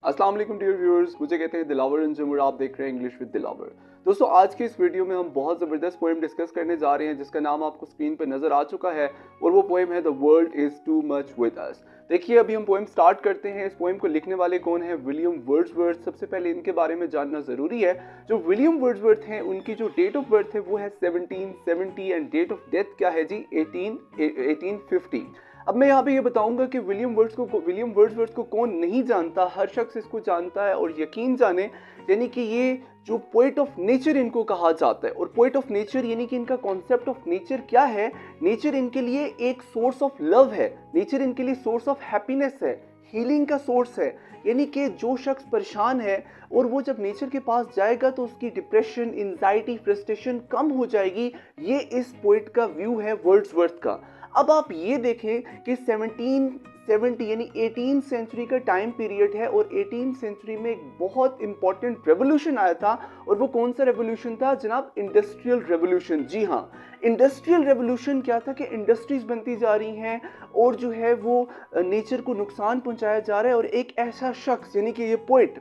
अस्सलाम वालेकुम dear viewers, मुझे कहते हैं दिलावर अंजुम और आप देख रहे हैं इंग्लिश विद दिलावर। दोस्तों, आज की इस वीडियो में हम बहुत ज़बरदस्त पोएम डिस्कस करने जा रहे हैं जिसका नाम आपको स्क्रीन पर नज़र आ चुका है और वो पोएम है the world is to much with अस। देखिए, अभी हम पोएम स्टार्ट करते हैं। इस पोएम को लिखने वाले कौन है? William Wordsworth. सबसे पहले इनके बारे में जानना ज़रूरी है। जो विलियम वर्ड्सवर्थ हैं, उनकी जो डेट ऑफ बर्थ है वो है 1770 एंड डेट ऑफ डेथ क्या है जी? 1850। अब मैं यहाँ पे ये बताऊंगा कि विलियम वर्ड्सवर्थ को कौन नहीं जानता। हर शख्स इसको जानता है और यकीन जाने, यानी कि ये जो पोएट ऑफ नेचर इनको कहा जाता है। और पोएट ऑफ नेचर यानी कि इनका कॉन्सेप्ट ऑफ नेचर क्या है? नेचर इनके लिए एक सोर्स ऑफ लव है, नेचर इनके लिए सोर्स ऑफ हैप्पीनेस है, हीलिंग का सोर्स है। यानी कि जो शख्स परेशान है और वो जब नेचर के पास जाएगा तो उसकी डिप्रेशन, एंजाइटी, फ्रस्ट्रेशन कम हो जाएगी। ये इस पोएट का व्यू है वर्ड्सवर्थ का। अब आप ये देखें कि 1770 यानी 18th सेंचुरी का टाइम पीरियड है और 18th सेंचुरी में एक बहुत इंपॉर्टेंट रेवोल्यूशन आया था। और वो कौन सा रेवोल्यूशन था जनाब? Industrial revolution. जी हाँ, इंडस्ट्रियल रेवोल्यूशन क्या था कि इंडस्ट्रीज बनती जा रही हैं और जो है वो नेचर को नुकसान पहुंचाया जा रहा है। और एक ऐसा शख्स यानी कि ये पोएट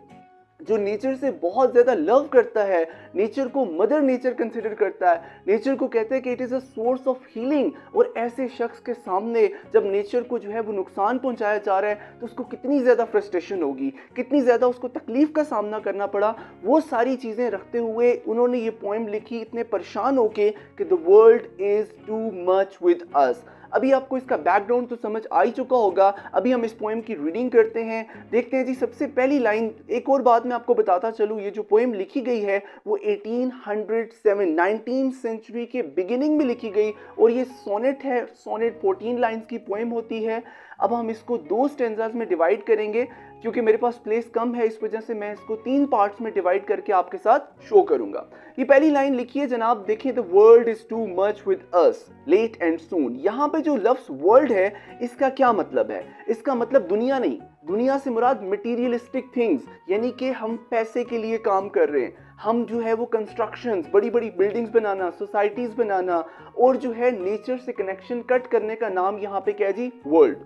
जो नेचर से बहुत ज़्यादा लव करता है, नेचर को मदर नेचर कंसिडर करता है, नेचर को कहते हैं कि it is a source of healing. और ऐसे शख्स के सामने जब नेचर को जो है वो नुकसान पहुंचाया जा रहा है तो उसको कितनी ज़्यादा फ्रस्ट्रेशन होगी, कितनी ज़्यादा उसको तकलीफ़ का सामना करना पड़ा। वो सारी चीज़ें रखते हुए उन्होंने ये पोएम लिखी, इतने परेशान होके कि the world is to much with अस। अभी आपको इसका बैकग्राउंड तो समझ आ ही चुका होगा। अभी हम इस पोएम की रीडिंग करते हैं, देखते हैं जी। सबसे पहली लाइन, एक और बात मैं आपको बताता चलूँ, ये जो पोएम लिखी गई है वो 1807 19th सेंचुरी के बिगिनिंग में लिखी गई और ये सोनेट है। सोनेट 14 लाइन्स की पोएम होती है। अब हम इसको 2 स्टेंजाज में डिवाइड करेंगे क्योंकि मेरे पास प्लेस कम है, इस वजह से मैं इसको 3 पार्ट्स में डिवाइड करके आपके साथ शो करूंगा। ये पहली लाइन लिखी है जनाब, देखिए, the world is too much with us late and soon. यहाँ पे जो लफ्ज वर्ल्ड है इसका क्या मतलब है? इसका मतलब दुनिया नहीं, दुनिया से मुराद मटीरियलिस्टिक थिंग्स, यानी कि हम पैसे के लिए काम कर रहे हैं, हम जो है वो कंस्ट्रक्शंस, बड़ी बड़ी बिल्डिंग्स बनाना, सोसाइटीज बनाना और जो है नेचर से कनेक्शन कट करने का नाम यहाँ पे क्या है जी? वर्ल्ड।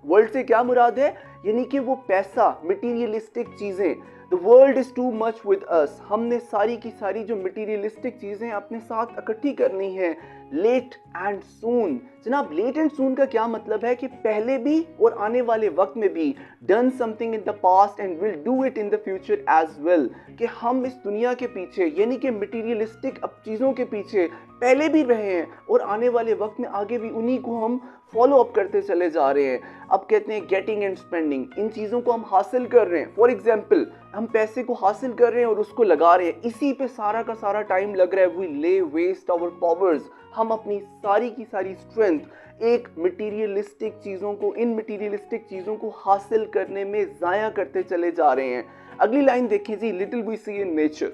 वर्ल्ड से क्या मुराद है? यानी कि वो पैसा, मटीरियलिस्टिक चीजें। The world is too much with अस। हमने सारी की सारी जो मटीरियलिस्टिक चीजें अपने साथ इकट्ठी करनी है। लेट एंड सून, जनाब लेट एंड सून का क्या मतलब है? कि पहले भी और आने वाले वक्त में भी। Done something in the past and will do it in the future as well. कि हम इस दुनिया के पीछे यानी कि मटीरियलिस्टिक अब चीज़ों के पीछे पहले भी रहे हैं और आने वाले वक्त में आगे भी उन्हीं को हम फॉलो अप करते चले जा रहे हैं। अब कहते हैं गेटिंग एंड स्पेंडिंग, इन चीज़ों को हम हासिल कर रहे हैं। फॉर एग्जाम्पल, हम पैसे को हासिल कर रहे हैं और उसको लगा रहे हैं, इसी पे सारा का सारा टाइम लग रहा है। We lay waste our powers, हम अपनी सारी की सारी स्ट्रेंथ एक मटीरियलिस्टिक चीज़ों को, इन मटीरियलिस्टिक चीज़ों को हासिल करने में ज़ाया करते चले जा रहे हैं। अगली लाइन देखिए जी, little we see in nature.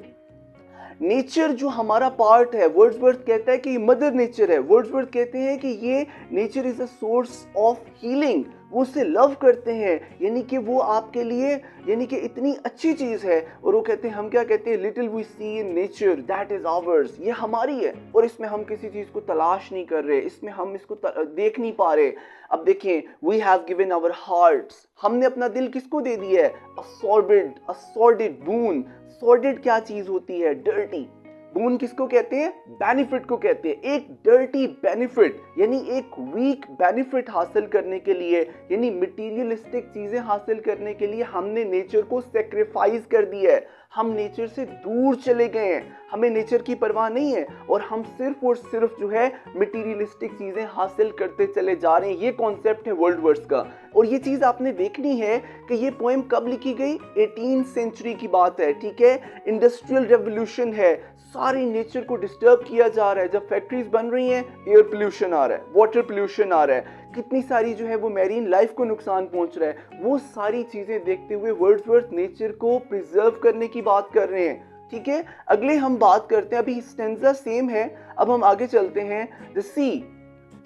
Nature जो हमारा पार्ट है, वर्ड्सवर्थ कहता है कि ये मदर नेचर है। वर्ड्सवर्थ कहते हैं कि ये nature is a source of healing. वो उससे लव करते हैं, यानी कि वो आपके लिए यानी कि इतनी अच्छी चीज़ है। और वो कहते हैं, हम क्या कहते हैं? Little we see in nature that is ours. ये हमारी है और इसमें हम किसी चीज़ को तलाश नहीं कर रहे, इसमें हम इसको देख नहीं पा रहे। अब देखें, we have given our hearts, हमने अपना दिल किसको दे दिया है? अ सॉर्डेड बून। सॉर्डेड क्या चीज होती है? डर्टी। बून किसको कहते हैं? बेनिफिट को कहते हैं। एक डर्टी बेनिफिट यानी एक वीक बेनिफिट हासिल करने के लिए, यानी मटीरियलिस्टिक चीजें हासिल करने के लिए हमने नेचर को सेक्रीफाइस कर दिया है। हम नेचर से दूर चले गए हैं, हमें नेचर की परवाह नहीं है और हम सिर्फ और सिर्फ जो है मटीरियलिस्टिक चीजें हासिल करते चले जा रहे हैं। ये कॉन्सेप्ट है वर्ल्डवर्थ का। और ये चीज आपने देखनी है कि ये पोएम कब लिखी गई? 18th सेंचुरी की बात है, ठीक है। इंडस्ट्रियल रेवोल्यूशन है, सारी नेचर को डिस्टर्ब किया जा रहा है। जब फैक्ट्रीज बन रही हैं, एयर पोल्यूशन आ रहा है, वाटर पोल्यूशन आ रहा है, कितनी सारी जो है वो मैरीन लाइफ को नुकसान पहुंच रहा है। वो सारी चीजें देखते हुए वर्ड्सवर्थ नेचर को प्रिजर्व करने की बात कर रहे हैं, ठीक है। अगले हम बात करते हैं, अभी स्टेंजा सेम है, अब हम आगे चलते हैं। The sea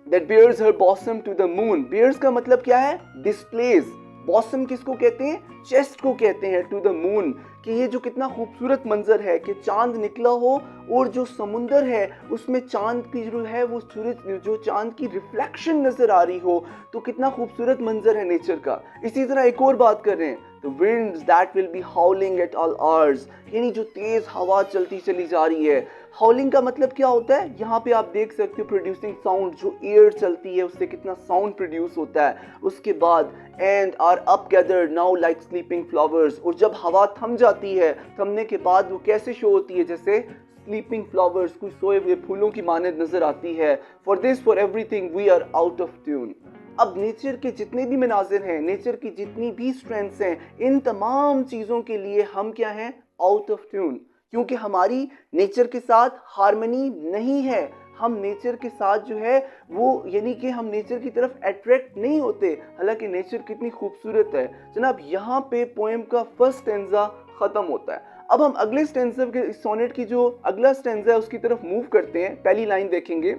that bears her bosom to the moon। bears का मतलब क्या है? डिस्प्लेज। बॉसम किसको कहते हैं? चेस्ट को कहते हैं। टू द मून, कि ये जो कितना खूबसूरत मंजर है कि चांद निकला हो और जो समुंदर है उसमें चांद की जो है वो सूरज, जो चांद की रिफ्लेक्शन नजर आ रही हो, तो कितना खूबसूरत मंजर है नेचर का। इसी तरह एक और बात कर रहे हैं, the winds that will be howling at all hours, यानी जो तेज हवा चलती चली जा रही है। हाउलिंग का मतलब क्या होता है, यहाँ पे आप देख सकते हो प्रोड्यूसिंग साउंड, जो एयर चलती है उससे कितना साउंड प्रोड्यूस होता है। उसके बाद and are up gathered now like sleeping flowers, और जब हवा थम जाती है, थमने के बाद वो कैसे शो होती है, जैसे स्लीपिंग फ्लावर्स, कुछ सोए हुए फूलों की मानद नजर आती है। For this for everything we are out of tune. अब नेचर के जितने भी मनाजिर हैं, नेचर की जितनी भी स्ट्रेंथ्स हैं, इन तमाम चीज़ों के लिए हम क्या हैं, आउट ऑफ ट्यून, क्योंकि हमारी नेचर के साथ हार्मनी नहीं है। हम नेचर के साथ जो है वो, यानी कि हम नेचर की तरफ अट्रैक्ट नहीं होते, हालांकि नेचर कितनी खूबसूरत है। जनाब यहाँ पे पोएम का फर्स्ट स्टैंजा ख़त्म होता है। अब हम अगले स्टैंजा के, सोनेट की जो अगला स्टैंजा है उसकी तरफ मूव करते हैं। पहली लाइन देखेंगे,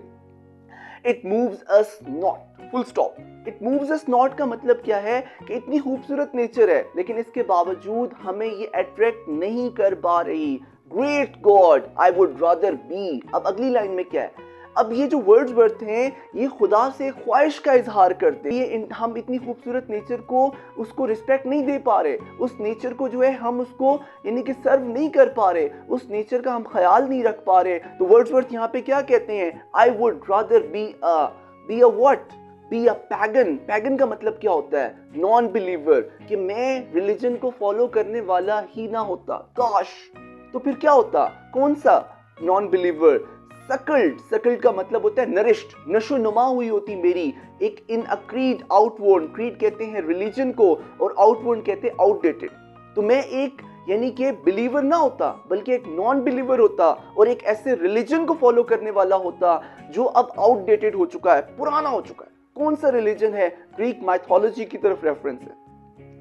it moves us not, full stop. It moves us not का मतलब क्या है कि इतनी खूबसूरत नेचर है लेकिन इसके बावजूद हमें ये अट्रैक्ट नहीं कर पा रही। Great God I would rather be. अब अगली लाइन में क्या है, अब ये जो वर्ड्स वर्थ हैं ये खुदा से ख्वाहिश का इजहार करते हैं। ये हम इतनी खूबसूरत नेचर को, उसको रिस्पेक्ट नहीं दे पा रहे, उस नेचर को जो है हम उसको यानी कि सर्व नहीं कर पा रहे, उस नेचर का हम ख्याल नहीं रख पा रहे। तो वर्ड्स वर्थ यहाँ पे क्या कहते हैं, I would rather be a what, be a pagan. Pagan का मतलब क्या होता है, नॉन बिलीवर, कि मैं रिलीजन को फॉलो करने वाला ही ना होता, काश। तो फिर क्या होता, कौन सा, नॉन बिलीवर। सकल्ड, सकल्ड का मतलब होता है नरिश्ड, नशो नुमा हुई होती मेरी एक, इन अ क्रीड आउटवर्न, क्रीड कहते हैं रिलीजन को और आउटवर्न कहते हैं आउटडेटेड। तो मैं एक यानी कि बिलीवर ना होता बल्कि एक नॉन बिलीवर होता और एक ऐसे रिलीजन को फॉलो करने वाला होता जो अब आउटडेटेड हो चुका है, पुराना हो चुका है। कौन सा रिलीजन है, ग्रीक माइथोलॉजी की तरफ रेफरेंस है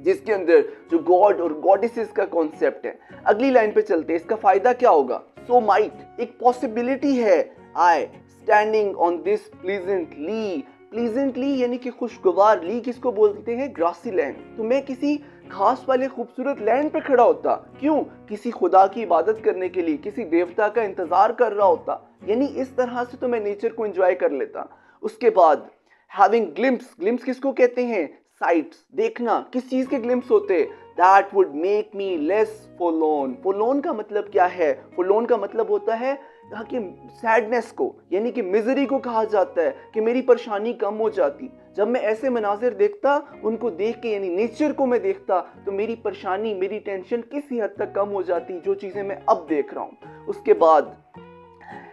जिसके अंदर जो गॉड और गॉडेसेस का कॉन्सेप्ट है। अगली लाइन पे चलते हैं, इसका फायदा क्या होगा, सो माइट, एक पॉसिबिलिटी है, I standing on this pleasantly, pleasantly यानी कि खुशगवार, ली किसको बोलते हैं, ग्रासी लैंड। तो मैं किसी घास वाले खूबसूरत लैंड पे खड़ा होता, क्यों, किसी खुदा की इबादत करने के लिए, किसी देवता का इंतजार कर रहा होता, यानी इस तरह से तो मैं नेचर को एंजॉय कर लेता। उसके बाद हैविंग ग्लिम्प्स, ग्लिम्प्स किसको कहते हैं, साइट्स, देखना, किस चीज के ग्लिम्प्स होते, that would make me less forlorn. Forlorn का मतलब क्या है, फॉरलोन का मतलब होता है यहाँ की सैडनेस को, यानी कि मिजरी को कहा जाता है कि मेरी परेशानी कम हो जाती जब मैं ऐसे मनाजिर देखता, उनको देख के यानी नेचर को मैं देखता तो मेरी परेशानी, मेरी टेंशन किसी हद तक कम हो जाती, जो चीजें मैं अब देख रहा हूँ। उसके बाद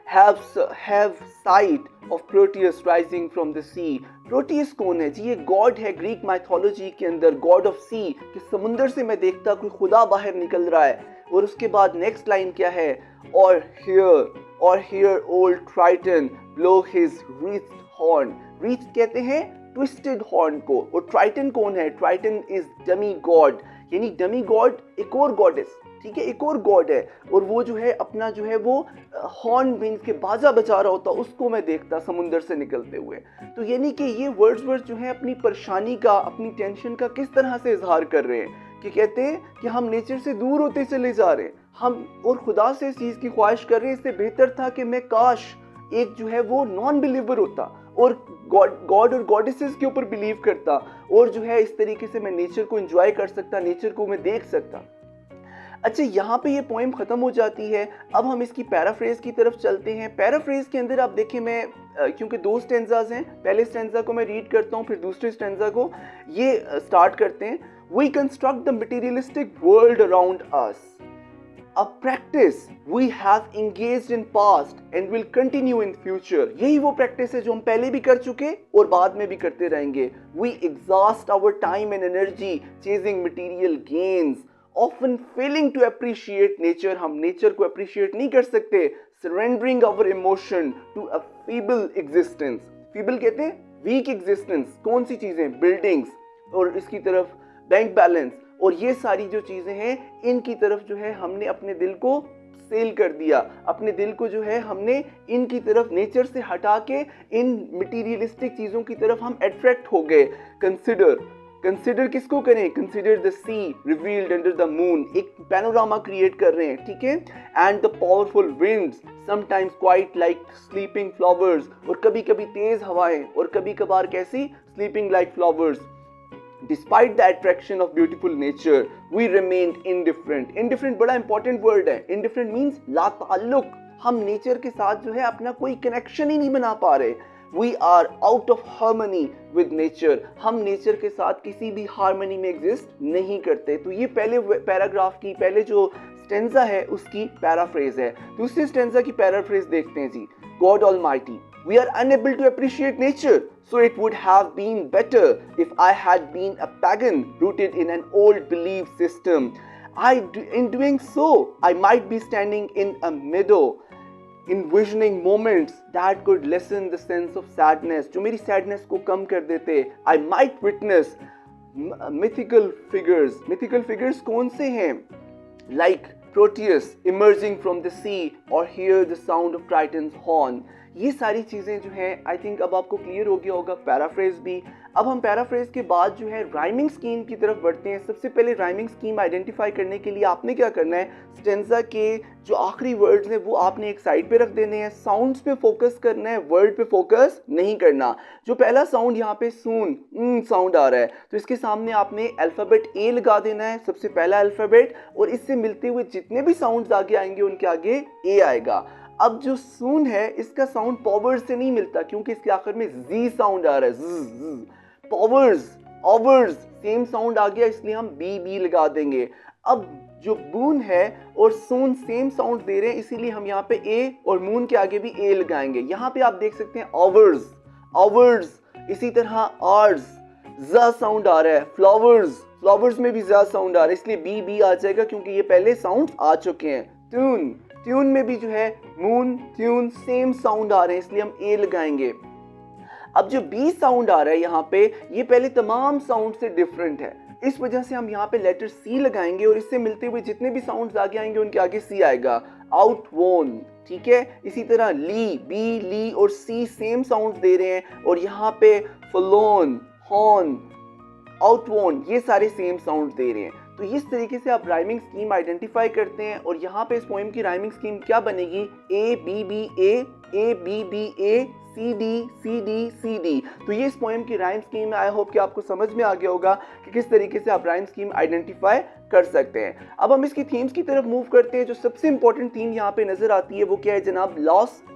have sight of Proteus rising from the sea। Proteus कौन है जी, ये गॉड है ग्रीक माइथोलॉजी के अंदर, गॉड ऑफ सी, कि समुंदर से मैं देखता कोई खुदा बाहर निकल रहा है। और उसके बाद नेक्स्ट लाइन क्या है, और here old Triton blow his reached horn. Reach कहते हैं ट्विस्टेड हॉर्न को, और ट्राइटन कौन है, ट्राइटन इज डमी गॉड, यानी डमी गॉड एक और गॉडेस, ठीक है, एक और गॉड है, और वो जो है अपना जो है वो हॉर्न मीन्स के बाजा बजा रहा होता, उसको मैं देखता समुंदर से निकलते हुए। तो यानी कि ये वर्ड्सवर्थ जो है अपनी परेशानी का, अपनी टेंशन का किस तरह से इजहार कर रहे हैं, कि कहते हैं कि हम नेचर से दूर होते चले जा रहे हैं, हम और खुदा से इस चीज की ख्वाहिश कर रहे हैं, इससे बेहतर था कि मैं काश एक जो है वो नॉन बिलीवर होता और गॉड और गॉडेसेस के ऊपर बिलीव करता, और जो है इस तरीके से मैं नेचर को एंजॉय कर सकता, नेचर को मैं देख सकता। अच्छा, यहाँ पे ये पोएम ख़त्म हो जाती है। अब हम इसकी पैराफ्रेज की तरफ चलते हैं। पैराफ्रेज के अंदर आप देखें, मैं क्योंकि दो स्टैंजाज हैं, पहले स्टैंजा को मैं रीड करता हूँ, फिर दूसरे स्टैंजा को ये स्टार्ट करते हैं। We construct the materialistic world around us, a practice we have engaged in past and will continue in future। यही वो प्रैक्टिस है जो हम पहले भी कर चुके और बाद में भी करते रहेंगे। We exhaust our time and energy chasing material gains, often failing to appreciate nature। हम नेचर को अप्रिशिएट नहीं कर सकते। Surrendering our emotion to a feeble existence। feeble कहते हैं weak existence। कौन सी चीजें, बिल्डिंग्स, और इसकी तरफ बैंक बैलेंस, और ये सारी जो चीजें हैं इनकी तरफ जो है हमने अपने दिल को सेल कर दिया, अपने दिल को जो है हमने इनकी तरफ नेचर से हटा के इन मटीरियलिस्टिक चीजों की तरफ हम अट्रैक्ट हो गए। कंसिडर किसको करें, consider the sea revealed under the moon, एक पैनोरामा क्रिएट कर रहे हैं, ठीक है। And the powerful winds sometimes quiet like sleeping flowers, और कभी कभी तेज हवाएं और कभी कभार कैसी, sleeping like flowers. Despite the attraction of beautiful nature we remained indifferent. Indifferent बड़ा इंपॉर्टेंट वर्ड है। इनडिफरेंट मीन्स लाताल्लुक, हम नेचर के साथ जो है अपना कोई कनेक्शन ही नहीं बना पा रहे। We are out of harmony with nature, हम नेचर के साथ किसी भी हार्मनी में एग्जिस्ट नहीं करते। तो ये पहले पैराग्राफ की पहले जो स्टेंजा है उसकी पैराफ्रेज है। दूसरी स्टेंजा की पैराफ्रेज देखते हैं जी। God almighty, we are unable to appreciate nature, so it would have been better if I had been a pagan rooted in an old belief system. In doing so, I might be standing in a meadow, envisioning moments that could lessen the sense of sadness, जो मेरी sadness को कम कर देते। I might witness mythical figures. Mythical figures कौन से हैं? Like Proteus emerging from the sea or hear the sound of Triton's horn. ये सारी चीज़ें जो हैं आई थिंक अब आपको क्लियर हो गया होगा। पैराफ्रेज भी। अब हम पैराफ्रेज के बाद जो है राइमिंग स्कीम की तरफ बढ़ते हैं। सबसे पहले राइमिंग स्कीम आइडेंटिफाई करने के लिए आपने क्या करना है, स्टेंजा के जो आखिरी वर्ड्स हैं वो आपने एक साइड पे रख देने हैं। साउंड्स पे फोकस करना है, वर्ड पे फोकस नहीं करना। जो पहला साउंड यहाँ पे सून साउंड आ रहा है तो इसके सामने आपने अल्फ़ाबेट ए लगा देना है, सबसे पहला अल्फ़ाबेट, और इससे मिलते हुए जितने भी साउंड्स आगे आएंगे उनके आगे ए आएगा। अब जो सून है इसका साउंड पावर्स से नहीं मिलता क्योंकि इसके आखिर में जी साउंड आ रहा है। पावर्स, ओवर्स, सेम साउंड आ गया इसलिए हम बी लगा देंगे। अब जो बून है और सून सेम साउंड दे रहे हैं इसीलिए हम यहाँ पे ए और मून के आगे भी ए लगाएंगे। यहाँ पे आप देख सकते हैं ओवर्स, ओवर्स, इसी तरह आर्स, ज साउंड आ रहा है। फ्लावर्स, फ्लावर्स में भी ज साउंड आ रहा है इसलिए बी आ जाएगा क्योंकि ये पहले साउंड आ चुके हैं। ट्यून, ट्यून में भी जो है मून, ट्यून सेम साउंड आ रहे हैं इसलिए हम ए लगाएंगे। अब जो बी साउंड आ रहा है यहाँ पे ये पहले तमाम साउंड से डिफरेंट है, इस वजह से हम यहाँ पे लेटर सी लगाएंगे और इससे मिलते हुए जितने भी साउंड्स आगे आएंगे उनके आगे सी आएगा। आउटवोन, ठीक है। इसी तरह ली, बी, ली और सी सेम साउंड दे रहे हैं और यहाँ पे फलोन, हॉर्न, आउटवोन ये सारे सेम साउंड दे रहे हैं। तो इस तरीके से आप राइमिंग स्कीम आइडेंटिफाई करते हैं और यहाँ पे इस पोएम की राइमिंग स्कीम क्या बनेगी, A B B A, C D. तो ये इस पोएम की राइम स्कीम है। आई होप कि आपको समझ में आ गया होगा कि किस तरीके से आप राइम स्कीम आइडेंटिफाई कर सकते हैं। अब हम इसकी थीम्स की तरफ मूव करते हैं। जो सबसे इंपॉर्टेंट थीम यहाँ पे नजर आती है वो क्या है जनाब,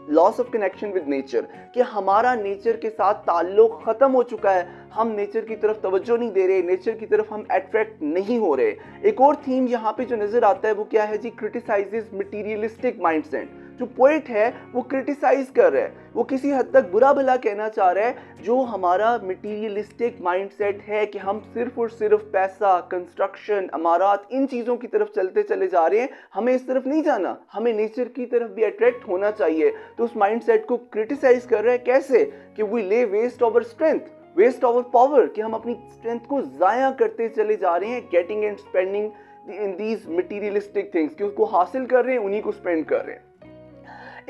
loss of connection with nature, कि हमारा नेचर के साथ ताल्लुक खत्म हो चुका है, हम नेचर की तरफ तवज्जो नहीं दे रहे, नेचर की तरफ हम अट्रैक्ट नहीं हो रहे। एक और थीम यहाँ पे जो नजर आता है वो क्या है जी, क्रिटिसाइजेस मटीरियलिस्टिक माइंडसेट। जो पोएट है वो क्रिटिसाइज कर रहा है, वो किसी हद तक बुरा भला कहना चाह रहा है जो हमारा मटीरियलिस्टिक माइंडसेट है कि हम सिर्फ और सिर्फ पैसा, कंस्ट्रक्शन, अमारात, इन चीज़ों की तरफ चलते चले जा रहे हैं। हमें इस तरफ नहीं जाना, हमें नेचर की तरफ भी अट्रैक्ट होना चाहिए। तो उस माइंडसेट को क्रिटिसाइज कर रहा है कैसे, कि we lay waste our strength, waste our power, कि हम अपनी स्ट्रेंथ को ज़ाया करते चले जा रहे हैं, getting and spending in these materialistic things, कि उसको हासिल कर रहे हैं, उन्हीं को स्पेंड कर रहे हैं।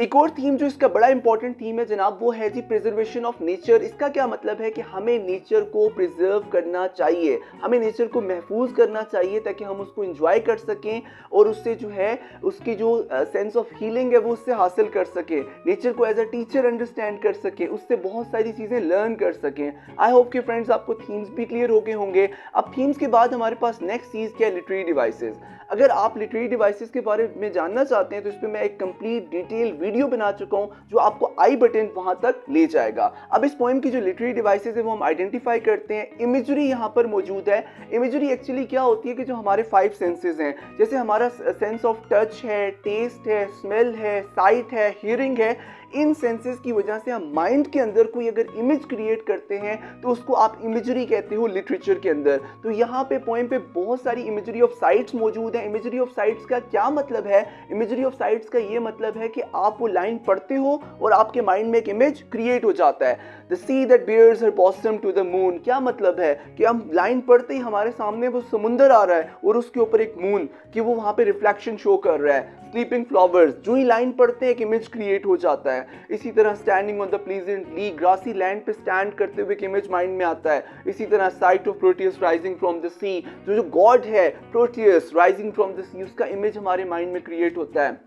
एक और थीम जो इसका बड़ा इंपॉर्टेंट थीम है जनाब वो है जी प्रिजर्वेशन ऑफ नेचर। इसका क्या मतलब है कि हमें नेचर को प्रिजर्व करना चाहिए, हमें नेचर को महफूज करना चाहिए ताकि हम उसको एंजॉय कर सकें और उससे जो है उसकी जो सेंस ऑफ हीलिंग है वो उससे हासिल कर सकें, नेचर को एज अ टीचर अंडरस्टैंड कर सकें, उससे बहुत सारी चीज़ें लर्न कर सकें। आई होप कि फ्रेंड्स आपको थीम्स भी क्लियर हो गए होंगे। अब थीम्स के बाद हमारे पास नेक्स्ट चीज़ क्या है, लिटरेरी डिवाइसेस। अगर आप लिटरेरी डिवाइसेस के बारे में जानना चाहते हैं तो इस पर मैं एक कंप्लीट डिटेल वीडियो बना चुका हूं जो आपको आई बटन वहां तक ले जाएगा। अब इस पोएम की जो लिटरेरी डिवाइसेस है वो हम आइडेंटिफाई करते हैं। इमेजरी यहां पर मौजूद है। इमेजरी एक्चुअली क्या होती है कि जो हमारे 5 सेंसेस हैं, जैसे हमारा सेंस ऑफ टच है, टेस्ट है, स्मेल है, साइट है, हियरिंग है, इन सेंसेस की वजह से हम माइंड के अंदर कोई अगर इमेज क्रिएट करते हैं तो उसको आप इमेजरी कहते हो लिटरेचर के अंदर। तो यहाँ पे पोएम पे बहुत सारी इमेजरी ऑफ साइट्स मौजूद है। इमेजरी ऑफ साइट्स का क्या मतलब है, इमेजरी ऑफ साइट्स का ये मतलब है कि आप वो लाइन पढ़ते हो और आपके माइंड में एक इमेज क्रिएट हो जाता है। The sea that bares her bottom to the moon, क्या मतलब है कि हम लाइन पढ़ते ही हमारे सामने वो समुंदर आ रहा है और उसके ऊपर एक मून कि वो वहाँ पे रिफ्लेक्शन शो कर रहा है। स्लीपिंग फ्लावर्स, जो ही लाइन पढ़ते हैं एक इमेज क्रिएट हो जाता है। इसी तरह standing on the pleasantly grassy land पे स्टैंड करते हुए एक इमेज माइंड में आता है। इसी तरह sight of Proteus rising from the sea, जो गॉड है Proteus rising from the sea, उसका इमेज हमारे माइंड में क्रिएट होता है।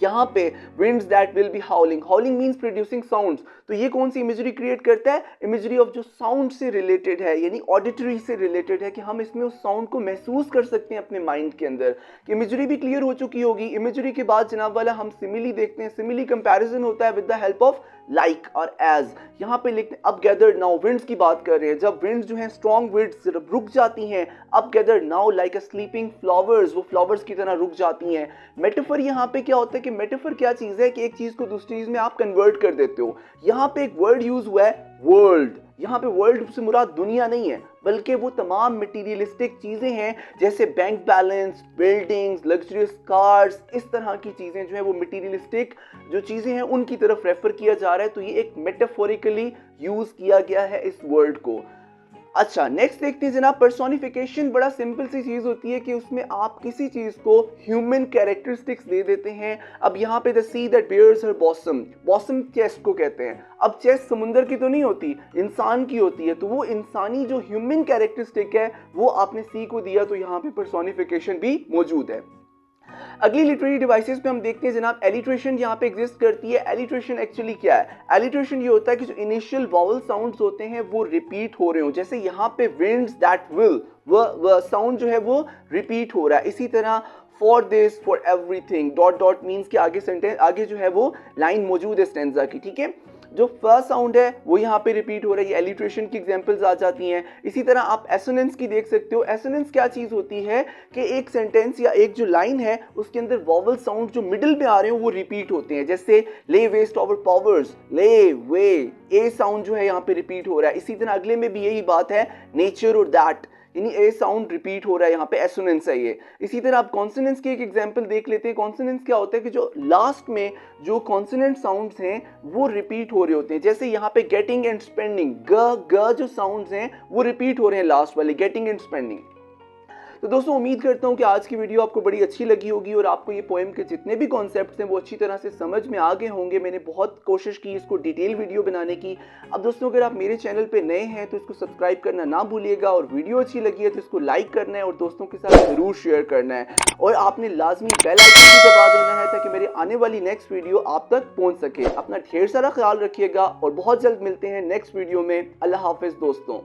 यहाँ पे winds that will be howling, howling means producing sounds, तो ये कौन सी इमेजरी क्रिएट करता है? इमेजरी ऑफ जो साउंड से रिलेटेड है, यानी ऑडिटरी से रिलेटेड है, कि हम इसमें उस साउंड को महसूस कर सकते हैं अपने माइंड के अंदर। इमेजरी भी क्लियर हो चुकी होगी। इमेजरी के बाद जनाब वाला हम सिमिली देखते हैं। सिमिली कंपैरिजन होता है with the help of like और एज। यहाँ पे लिखते हैं अब गैदर नाउ, विंड्स की बात कर रहे हैं। जब विंड्स जो है स्ट्रॉन्ग विंड्स रुक जाती हैं, अब gather now like a sleeping flowers, वो फ्लावर्स की तरह रुक जाती हैं। मेटाफर यहाँ पे क्या होता है कि मेटाफर क्या चीज है कि एक चीज को दूसरी चीज में आप कन्वर्ट कर देते हो। यहाँ पे एक वर्ड यूज हुआ है वर्ल्ड। यहाँ पे वर्ल्ड से मुराद दुनिया नहीं है, बल्कि वो तमाम मटीरियलिस्टिक चीजें हैं, जैसे bank balance, buildings, luxurious cars, इस तरह की चीजें जो है वो मटीरियलिस्टिक जो चीजें हैं उनकी तरफ रेफर किया जा रहा है। तो ये एक मेटाफोरिकली यूज किया गया है इस वर्ड को। अच्छा, नेक्स्ट देखते हैं जनाब। पर्सोनिफिकेशन बड़ा सिंपल सी चीज होती है कि उसमें आप किसी चीज को ह्यूमन कैरेक्टरिस्टिक्स दे देते हैं। अब यहाँ पे the sea that bares her bosom, bosom chest को कहते हैं। अब चेस्ट समुंदर की तो नहीं होती, इंसान की होती है, तो वो इंसानी जो ह्यूमन कैरेक्टरिस्टिक है वो आपने सी को दिया, तो यहाँ पे पर्सोनिफिकेशन भी मौजूद है। अगली लिटरेरी डिवाइसेस पे हम देखते हैं जनाब एलिट्रेशन यहाँ पे एग्जिस्ट करती है। एलिट्रेशन एक्चुअली क्या है? एलिट्रेशन ये होता है कि जो इनिशियल वावल साउंड्स होते हैं वो रिपीट हो रहे हो। जैसे यहाँ पे विंड्स दैट विल, वो साउंड जो है वो रिपीट हो रहा है। इसी तरह for this, for everything, dot dot means कि आगे सेंटेंस, आगे जो है वो लाइन मौजूद है स्टैंजा की, ठीक है। जो फर्स्ट साउंड है वो यहाँ पे रिपीट हो रहा है, ये एलिट्रेशन की एग्जांपल्स आ जाती हैं। इसी तरह आप एसोनेंस की देख सकते हो। एसोनेंस क्या चीज होती है कि एक सेंटेंस या एक जो लाइन है उसके अंदर वॉवल साउंड जो मिडिल पे आ रहे हो वो रिपीट होते हैं। जैसे ले वेस्ट ओवर पावर्स, ले वे, ए साउंड जो है यहाँ पे रिपीट हो रहा है। इसी तरह अगले में भी यही बात है, नेचर और दैट, यानी ए साउंड रिपीट हो रहा है, यहाँ पे एसोनेंस है ये। इसी तरह आप कॉन्सोनेंट्स की एक एग्जांपल देख लेते हैं। कॉन्सोनेंट्स क्या होता है कि जो लास्ट में जो कॉन्सोनेंट साउंड्स हैं वो रिपीट हो रहे होते हैं। जैसे यहाँ पे गेटिंग एंड स्पेंडिंग, ग जो साउंड्स हैं वो रिपीट हो रहे हैं लास्ट वाले, गेटिंग एंड स्पेंडिंग। तो दोस्तों उम्मीद करता हूँ कि आज की वीडियो आपको बड़ी अच्छी लगी होगी और आपको ये पोएम के जितने भी कॉन्सेप्ट्स हैं वो अच्छी तरह से समझ में आ गए होंगे। मैंने बहुत कोशिश की इसको डिटेल वीडियो बनाने की। अब दोस्तों अगर आप मेरे चैनल पे नए हैं तो इसको सब्सक्राइब करना ना भूलिएगा, और वीडियो अच्छी लगी है तो इसको लाइक करना है और दोस्तों के साथ जरूर शेयर करना है, और आपने लाजमी बेल आइकन भी दबा देना है ताकि मेरी आने वाली नेक्स्ट वीडियो आप तक पहुँच सके। अपना ढेर सारा ख्याल रखिएगा और बहुत जल्द मिलते हैं नेक्स्ट वीडियो में। अल्लाह हाफिज दोस्तों।